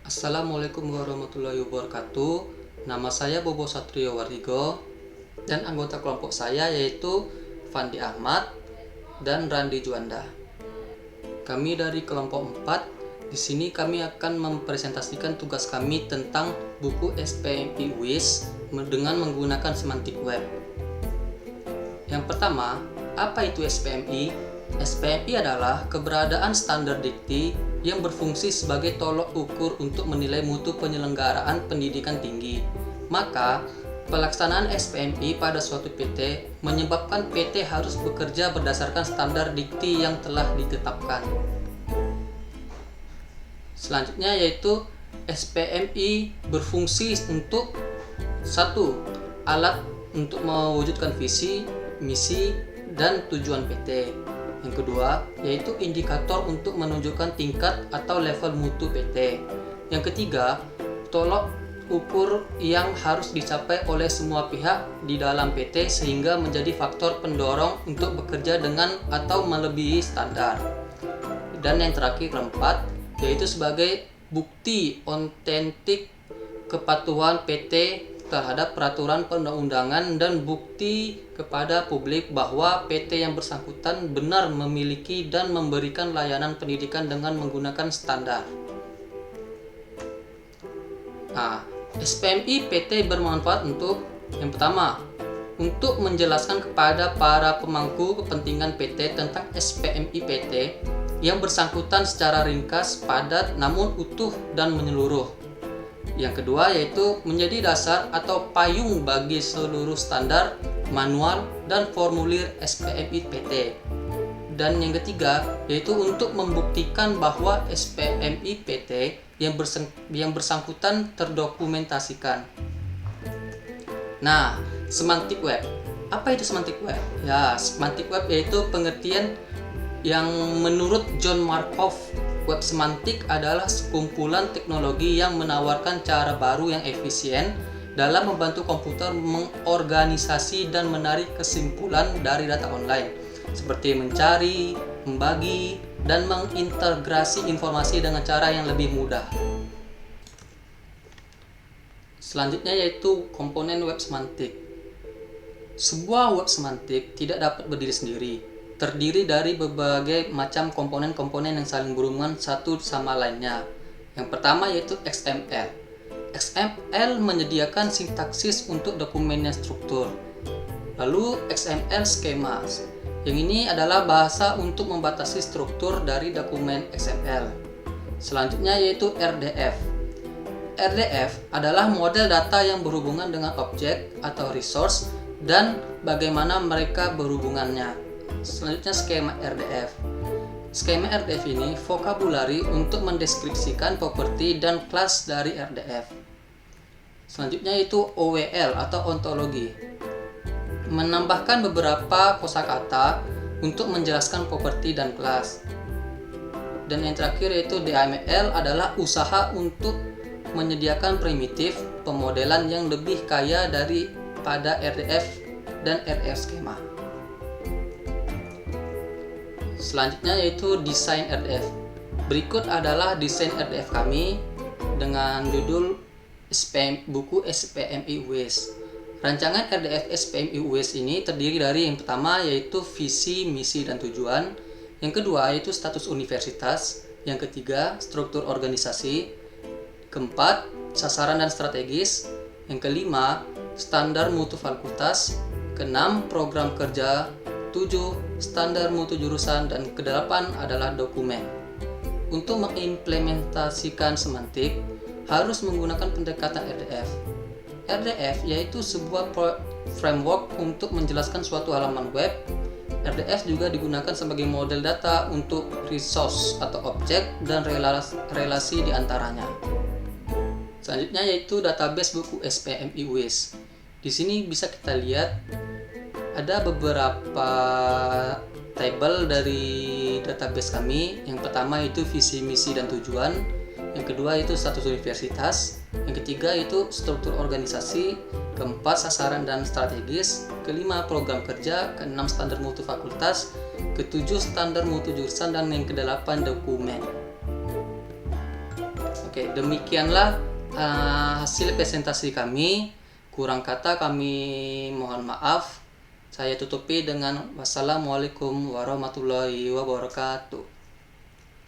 Assalamualaikum warahmatullahi wabarakatuh. Nama saya Bobo Satrio Wardigo dan anggota kelompok saya yaitu Fandi Ahmad dan Randi Juanda. Kami dari kelompok 4. Di sini kami akan mempresentasikan tugas kami tentang buku SPMI UIS dengan menggunakan semantik web. Yang pertama, apa itu SPMI? SPMI adalah keberadaan standar dikti yang berfungsi sebagai tolok ukur untuk menilai mutu penyelenggaraan pendidikan tinggi. Maka, pelaksanaan SPMI pada suatu PT menyebabkan PT harus bekerja berdasarkan standar dikti yang telah ditetapkan. Selanjutnya yaitu SPMI berfungsi untuk 1. Alat untuk mewujudkan visi, misi, dan tujuan PT. Yang kedua, yaitu indikator untuk menunjukkan tingkat atau level mutu PT. Yang ketiga, tolok ukur yang harus dicapai oleh semua pihak di dalam PT sehingga menjadi faktor pendorong untuk bekerja dengan atau melebihi standar. Dan yang terakhir, keempat, yaitu sebagai bukti otentik kepatuhan PT terhadap peraturan perundang-undangan dan bukti kepada publik bahwa PT yang bersangkutan benar memiliki dan memberikan layanan pendidikan dengan menggunakan standar. SPMI PT bermanfaat untuk yang pertama, untuk menjelaskan kepada para pemangku kepentingan PT tentang SPMI PT yang bersangkutan secara ringkas, padat, namun utuh dan menyeluruh. Yang kedua yaitu menjadi dasar atau payung bagi seluruh standar, manual, dan formulir SPMI PT. Dan yang ketiga yaitu untuk membuktikan bahwa SPMI PT yang bersangkutan terdokumentasikan. Nah, semantik web. Apa itu semantik web? Ya, semantik web yaitu pengertian yang menurut John Markov, web semantik adalah sekumpulan teknologi yang menawarkan cara baru yang efisien dalam membantu komputer mengorganisasi dan menarik kesimpulan dari data online, seperti mencari, membagi, dan mengintegrasi informasi dengan cara yang lebih mudah. Selanjutnya yaitu komponen web semantik. Sebuah web semantik tidak dapat berdiri sendiri, terdiri dari berbagai macam komponen-komponen yang saling berhubungan satu sama lainnya. Yang pertama yaitu XML. XML menyediakan sintaksis untuk dokumen yang struktur. Lalu XML skema. Yang ini adalah bahasa untuk membatasi struktur dari dokumen XML. Selanjutnya yaitu RDF. RDF adalah model data yang berhubungan dengan objek atau resource dan bagaimana mereka berhubungannya. Selanjutnya skema RDF. Skema RDF ini vokabulari untuk mendeskripsikan properti dan kelas dari RDF. Selanjutnya itu OWL atau ontologi. Menambahkan beberapa kosakata untuk menjelaskan properti dan kelas. Dan yang terakhir yaitu DML adalah usaha untuk menyediakan primitif pemodelan yang lebih kaya daripada RDF dan RDF skema. Selanjutnya yaitu desain RDF. Berikut adalah desain RDF kami dengan judul buku SPMI UIS. Rancangan RDF SPMI UIS ini terdiri dari yang pertama yaitu visi, misi, dan tujuan. Yang kedua yaitu status universitas. Yang ketiga struktur organisasi. Keempat sasaran dan strategis. Yang kelima standar mutu fakultas. Keenam program kerja. 7. Standar mutu jurusan, dan ke-8 adalah dokumen. Untuk mengimplementasikan semantik harus menggunakan pendekatan RDF. RDF yaitu sebuah framework untuk menjelaskan suatu halaman web. RDF juga digunakan sebagai model data untuk resource atau objek dan relasi di antaranya. Selanjutnya yaitu database buku SPMI UIS. Di sini bisa kita lihat ada beberapa tabel dari database kami. Yang pertama itu visi, misi, dan tujuan. Yang kedua itu status universitas. Yang ketiga itu struktur organisasi. Keempat sasaran dan strategis. Kelima program kerja. Keenam standar mutu fakultas. Ketujuh standar mutu jurusan. Dan yang kedelapan dokumen. Oke, demikianlah hasil presentasi kami. Kurang kata kami mohon maaf. Saya tutupi dengan wassalamualaikum warahmatullahi wabarakatuh.